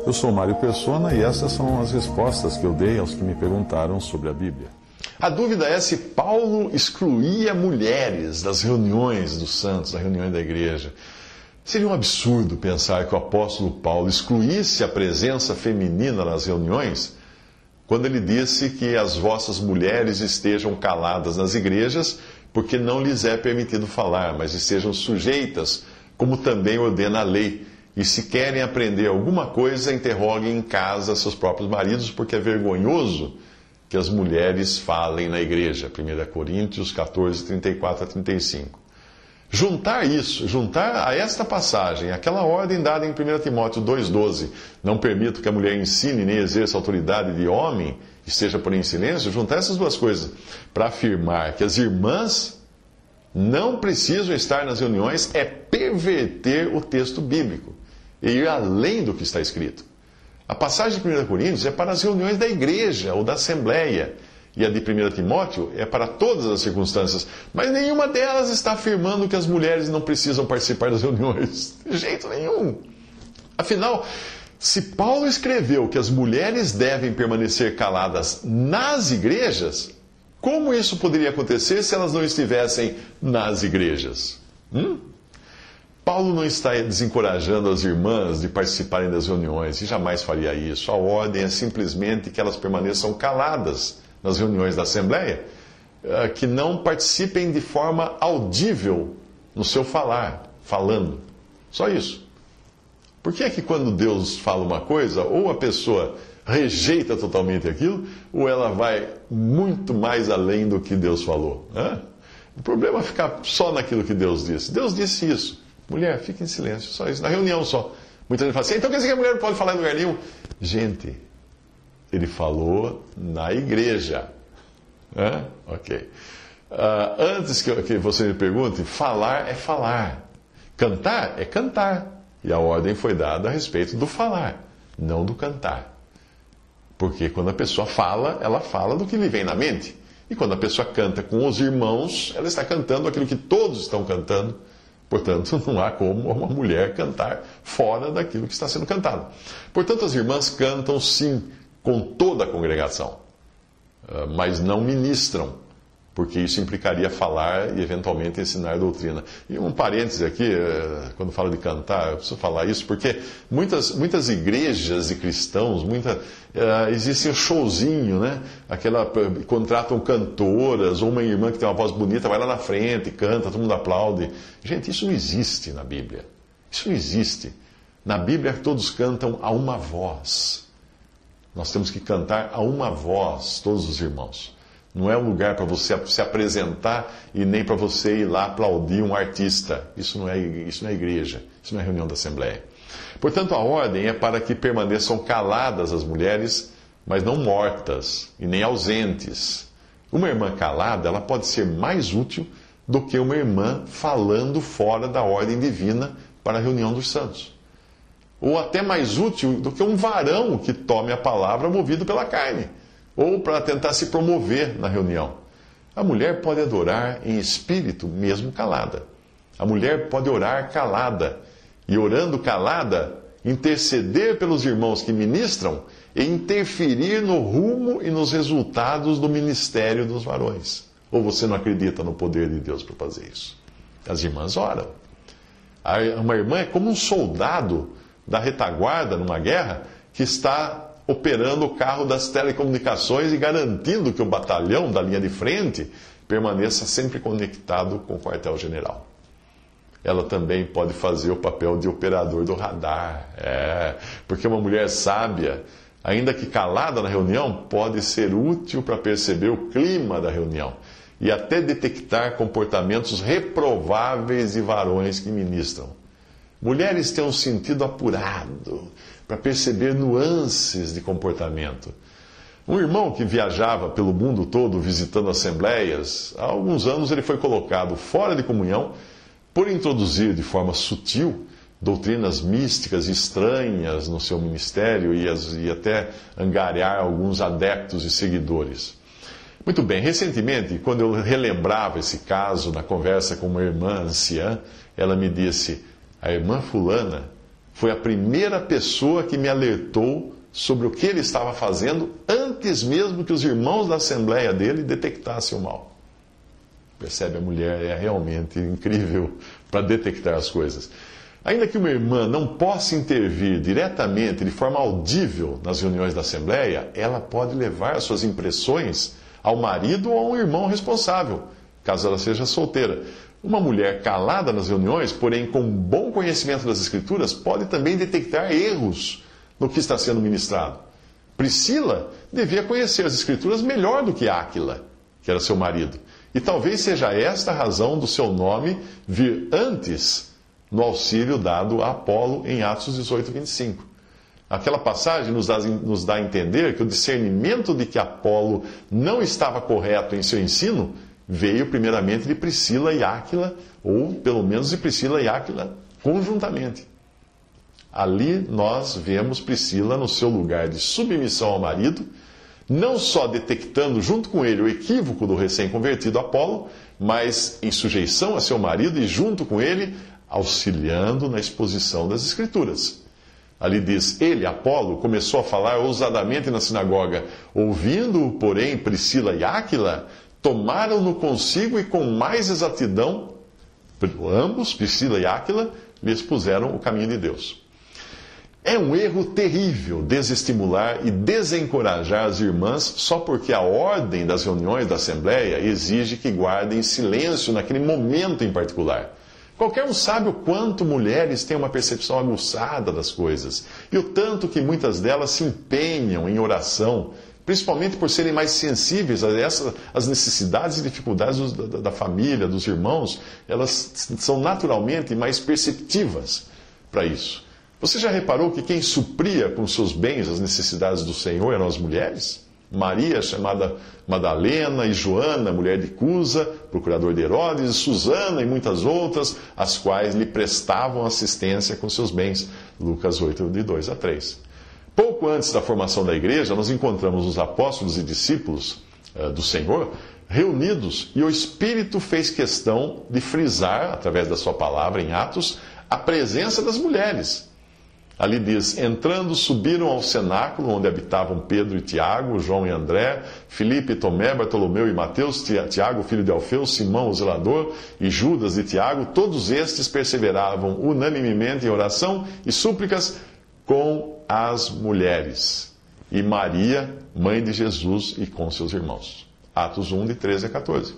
Eu sou Mário Persona e essas são as respostas que eu dei aos que me perguntaram sobre a Bíblia. A dúvida é se Paulo excluía mulheres das reuniões dos santos, das reuniões da igreja. Seria um absurdo pensar que o apóstolo Paulo excluísse a presença feminina nas reuniões quando ele disse que as vossas mulheres estejam caladas nas igrejas porque não lhes é permitido falar, mas estejam sujeitas, como também ordena a lei. E se querem aprender alguma coisa, interroguem em casa seus próprios maridos, porque é vergonhoso que as mulheres falem na igreja. 1 Coríntios 14, 34 a 35. Juntar a esta passagem, aquela ordem dada em 1 Timóteo 2,12, não permito que a mulher ensine nem exerça autoridade de homem, esteja porém em silêncio, juntar essas duas coisas para afirmar que as irmãs não precisam estar nas reuniões é perverter o texto bíblico e ir além do que está escrito. A passagem de 1 Coríntios é para as reuniões da igreja ou da assembleia, e a de 1 Timóteo é para todas as circunstâncias, mas nenhuma delas está afirmando que as mulheres não precisam participar das reuniões. De jeito nenhum. Afinal, se Paulo escreveu que as mulheres devem permanecer caladas nas igrejas, como isso poderia acontecer se elas não estivessem nas igrejas? Paulo não está desencorajando as irmãs de participarem das reuniões, e jamais faria isso. A ordem é simplesmente que elas permaneçam caladas nas reuniões da Assembleia, que não participem de forma audível no seu falando. Só isso. Por que é que quando Deus fala uma coisa, ou a pessoa rejeita totalmente aquilo, ou ela vai muito mais além do que Deus falou? O problema é ficar só naquilo que Deus disse. Deus disse isso. Mulher, fique em silêncio, só isso, na reunião só. Muita gente fala assim, então quer dizer que a mulher não pode falar em lugar nenhum? Gente, ele falou na igreja. Ok. Antes que você me pergunte, falar é falar. Cantar é cantar. E a ordem foi dada a respeito do falar, não do cantar. Porque quando a pessoa fala, ela fala do que lhe vem na mente. E quando a pessoa canta com os irmãos, ela está cantando aquilo que todos estão cantando. Portanto, não há como uma mulher cantar fora daquilo que está sendo cantado. Portanto, as irmãs cantam sim, com toda a congregação, mas não ministram, porque isso implicaria falar e eventualmente ensinar doutrina. E um parêntese aqui, quando falo de cantar, eu preciso falar isso, porque muitas igrejas de cristãos, existe um showzinho, né? Contratam cantoras, ou uma irmã que tem uma voz bonita, vai lá na frente, canta, todo mundo aplaude. Gente, isso não existe na Bíblia. Isso não existe. Na Bíblia todos cantam a uma voz. Nós temos que cantar a uma voz, todos os irmãos. Não é um lugar para você se apresentar e nem para você ir lá aplaudir um artista. Isso não é igreja, isso não é reunião da Assembleia. Portanto, a ordem é para que permaneçam caladas as mulheres, mas não mortas e nem ausentes. Uma irmã calada, ela pode ser mais útil do que uma irmã falando fora da ordem divina para a reunião dos santos. Ou até mais útil do que um varão que tome a palavra movido pela carne, ou para tentar se promover na reunião. A mulher pode adorar em espírito, mesmo calada. A mulher pode orar calada, e orando calada, interceder pelos irmãos que ministram e interferir no rumo e nos resultados do ministério dos varões. Ou você não acredita no poder de Deus para fazer isso? As irmãs oram. Uma irmã é como um soldado da retaguarda numa guerra que está operando o carro das telecomunicações e garantindo que o batalhão da linha de frente permaneça sempre conectado com o quartel-general. Ela também pode fazer o papel de operador do radar. Porque uma mulher sábia, ainda que calada na reunião, pode ser útil para perceber o clima da reunião e até detectar comportamentos reprováveis de varões que ministram. Mulheres têm um sentido apurado para perceber nuances de comportamento. Um irmão que viajava pelo mundo todo visitando assembleias, há alguns anos ele foi colocado fora de comunhão por introduzir de forma sutil doutrinas místicas estranhas no seu ministério e até angariar alguns adeptos e seguidores. Muito bem, recentemente, quando eu relembrava esse caso na conversa com uma irmã anciã, ela me disse: a irmã fulana foi a primeira pessoa que me alertou sobre o que ele estava fazendo antes mesmo que os irmãos da assembleia dele detectassem o mal. Percebe? A mulher é realmente incrível para detectar as coisas. Ainda que uma irmã não possa intervir diretamente, de forma audível, nas reuniões da assembleia, ela pode levar suas impressões ao marido ou a um irmão responsável, caso ela seja solteira. Uma mulher calada nas reuniões, porém com bom conhecimento das Escrituras, pode também detectar erros no que está sendo ministrado. Priscila devia conhecer as Escrituras melhor do que Áquila, que era seu marido. E talvez seja esta a razão do seu nome vir antes no auxílio dado a Apolo em Atos 18, 25. Aquela passagem nos dá a entender que o discernimento de que Apolo não estava correto em seu ensino veio primeiramente de Priscila e Áquila, ou pelo menos de Priscila e Áquila conjuntamente. Ali nós vemos Priscila no seu lugar de submissão ao marido, não só detectando junto com ele o equívoco do recém-convertido Apolo, mas em sujeição a seu marido e junto com ele auxiliando na exposição das Escrituras. Ali diz, ele, Apolo, começou a falar ousadamente na sinagoga. Ouvindo-o, porém, Priscila e Áquila, tomaram-no consigo e com mais exatidão, ambos, Priscila e Áquila, lhe expuseram o caminho de Deus. É um erro terrível desestimular e desencorajar as irmãs só porque a ordem das reuniões da Assembleia exige que guardem silêncio naquele momento em particular. Qualquer um sabe o quanto mulheres têm uma percepção aguçada das coisas e o tanto que muitas delas se empenham em oração, principalmente por serem mais sensíveis às necessidades e dificuldades da família, dos irmãos. Elas são naturalmente mais perceptivas para isso. Você já reparou que quem supria com seus bens as necessidades do Senhor eram as mulheres? Maria, chamada Madalena, e Joana, mulher de Cusa, procurador de Herodes, e Susana e muitas outras, as quais lhe prestavam assistência com seus bens. Lucas 8, de 2 a 3. Pouco antes da formação da igreja, nós encontramos os apóstolos e discípulos do Senhor reunidos, e o Espírito fez questão de frisar, através da sua palavra em Atos, a presença das mulheres. Ali diz, entrando, subiram ao cenáculo, onde habitavam Pedro e Tiago, João e André, Filipe e Tomé, Bartolomeu e Mateus, Tiago, filho de Alfeu, Simão, o zelador, e Judas e Tiago. Todos estes perseveravam unanimemente em oração e súplicas com as mulheres. E Maria, mãe de Jesus, e com seus irmãos. Atos 1, de 13 a 14.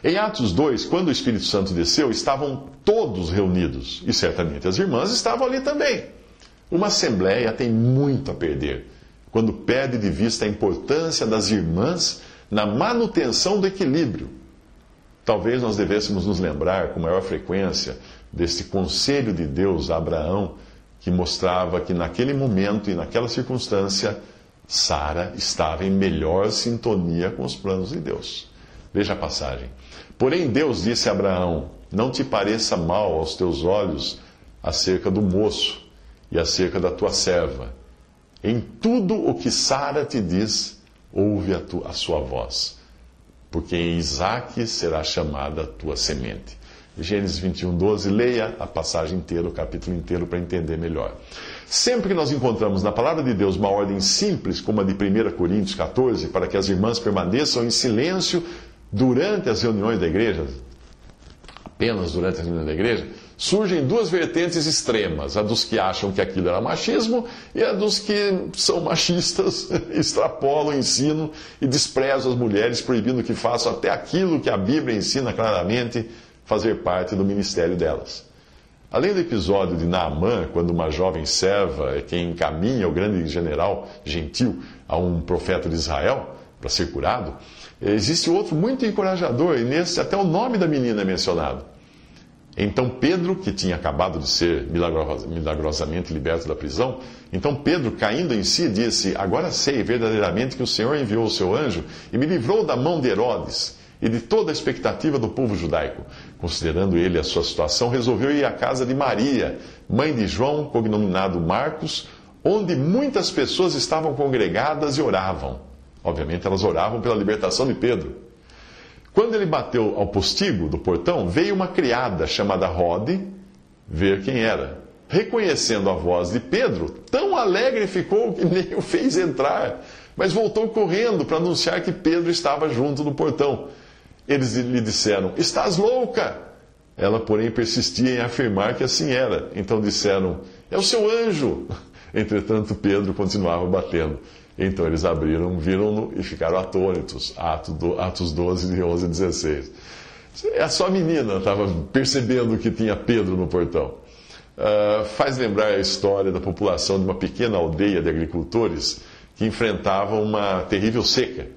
Em Atos 2, quando o Espírito Santo desceu, estavam todos reunidos. E certamente as irmãs estavam ali também. Uma assembleia tem muito a perder quando perde de vista a importância das irmãs na manutenção do equilíbrio. Talvez nós devêssemos nos lembrar com maior frequência deste conselho de Deus a Abraão, que mostrava que naquele momento e naquela circunstância, Sara estava em melhor sintonia com os planos de Deus. Veja a passagem. Porém Deus disse a Abraão, não te pareça mal aos teus olhos acerca do moço, e acerca da tua serva. Em tudo o que Sara te diz, ouve a sua voz, porque em Isaque será chamada a tua semente. Gênesis 21, 12, leia a passagem inteira, o capítulo inteiro, para entender melhor. Sempre que nós encontramos na palavra de Deus uma ordem simples, como a de 1 Coríntios 14, para que as irmãs permaneçam em silêncio durante as reuniões da igreja, apenas durante as reuniões da igreja, surgem duas vertentes extremas, a dos que acham que aquilo era machismo e a dos que são machistas, extrapolam o ensino e desprezam as mulheres, proibindo que façam até aquilo que a Bíblia ensina claramente fazer parte do ministério delas. Além do episódio de Naamã, quando uma jovem serva é quem encaminha o grande general gentil a um profeta de Israel para ser curado, existe outro muito encorajador, e nesse até o nome da menina é mencionado. Então Pedro, que tinha acabado de ser milagrosamente liberto da prisão, então Pedro, caindo em si, disse, agora sei verdadeiramente que o Senhor enviou o seu anjo e me livrou da mão de Herodes e de toda a expectativa do povo judaico. Considerando ele a sua situação, resolveu ir à casa de Maria, mãe de João, cognominado Marcos, onde muitas pessoas estavam congregadas e oravam. Obviamente elas oravam pela libertação de Pedro. Quando ele bateu ao postigo do portão, veio uma criada chamada Rode ver quem era. reconhecendo a voz de Pedro, tão alegre ficou que nem o fez entrar, mas voltou correndo para anunciar que Pedro estava junto do portão. Eles lhe disseram: estás louca! Ela, porém, persistia em afirmar que assim era. Então disseram: é o seu anjo! Entretanto, Pedro continuava batendo. Então eles abriram, viram-no e ficaram atônitos. Atos 12, de 11 a 16. Só a menina estava percebendo que tinha Pedro no portão. Faz lembrar a história da população de uma pequena aldeia de agricultores que enfrentavam uma terrível seca.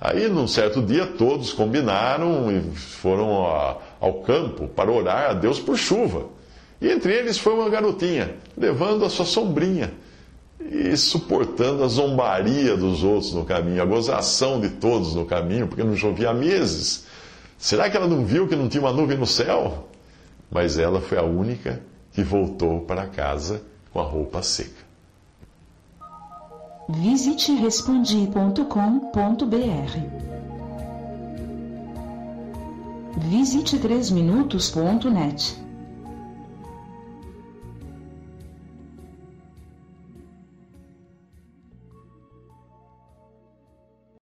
Aí, num certo dia, todos combinaram e foram ao campo para orar a Deus por chuva. E entre eles foi uma garotinha, levando a sua sombrinha e suportando a zombaria dos outros no caminho, a gozação de todos no caminho, porque não chovia há meses. Será que ela não viu que não tinha uma nuvem no céu? Mas ela foi a única que voltou para casa com a roupa seca. Visite respondi.com.br. Visite 3minutos.net.